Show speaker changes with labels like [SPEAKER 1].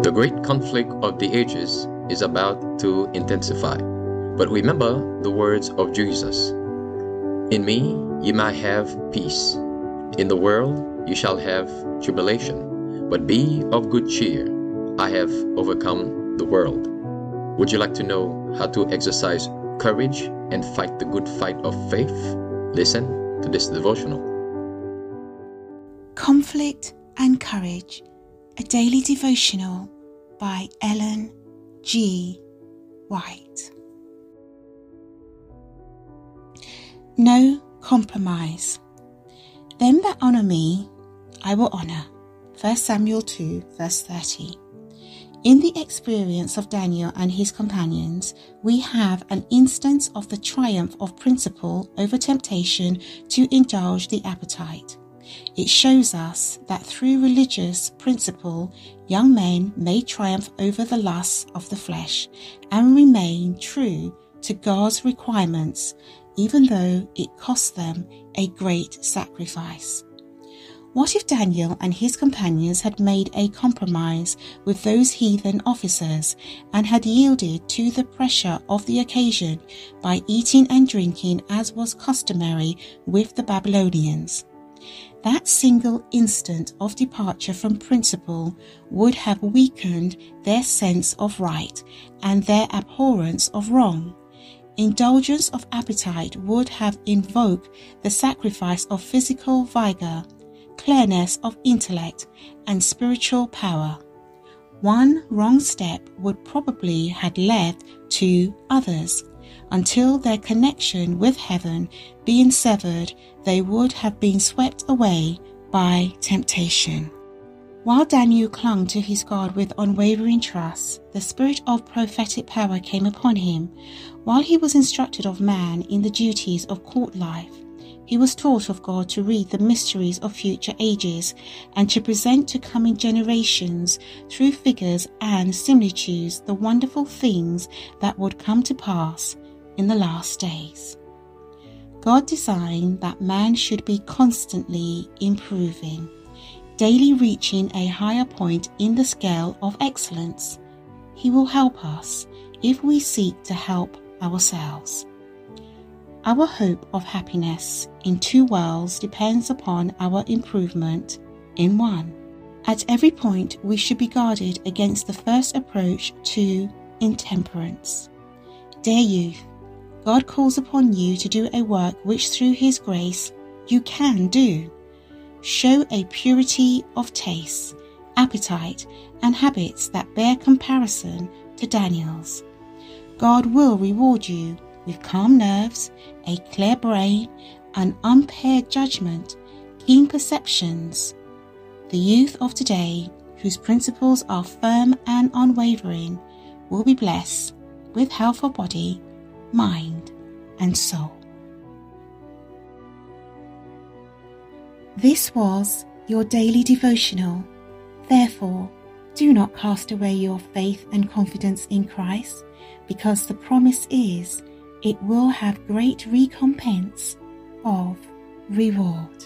[SPEAKER 1] The great conflict of the ages is about to intensify. But remember the words of Jesus. In me ye might have peace. In the world ye shall have tribulation. But be of good cheer. I have overcome the world. Would you like to know how to exercise courage and fight the good fight of faith? Listen to this devotional.
[SPEAKER 2] Conflict and Courage, a daily devotional by Ellen G. White. No compromise. Them that honour me, I will honour. 1 Samuel 2, verse 30. In the experience of Daniel and his companions, we have an instance of the triumph of principle over temptation to indulge the appetite. It shows us that through religious principle, young men may triumph over the lusts of the flesh and remain true to God's requirements, even though it costs them a great sacrifice. What if Daniel and his companions had made a compromise with those heathen officers and had yielded to the pressure of the occasion by eating and drinking as was customary with the Babylonians? That single instant of departure from principle would have weakened their sense of right and their abhorrence of wrong. Indulgence of appetite would have invoked the sacrifice of physical vigor, clearness of intellect, and spiritual power. One wrong step would probably have led to others. Until their connection with heaven being severed, they would have been swept away by temptation. While Daniel clung to his God with unwavering trust, the spirit of prophetic power came upon him. While he was instructed of man in the duties of court life, he was taught of God to read the mysteries of future ages and to present to coming generations through figures and similitudes the wonderful things that would come to pass in the last days. God designed that man should be constantly improving, daily reaching a higher point in the scale of excellence. He will help us if we seek to help ourselves. Our hope of happiness in two worlds depends upon our improvement in one. At every point, we should be guarded against the first approach to intemperance. Dear youth, God calls upon you to do a work which through His grace you can do. Show a purity of taste, appetite, and habits that bear comparison to Daniel's. God will reward you with calm nerves, a clear brain, an unimpaired judgment, keen perceptions. The youth of today, whose principles are firm and unwavering, will be blessed with health of body, mind, and soul. This was your daily devotional. Therefore, do not cast away your faith and confidence in Christ, because the promise is it will have great recompense of reward.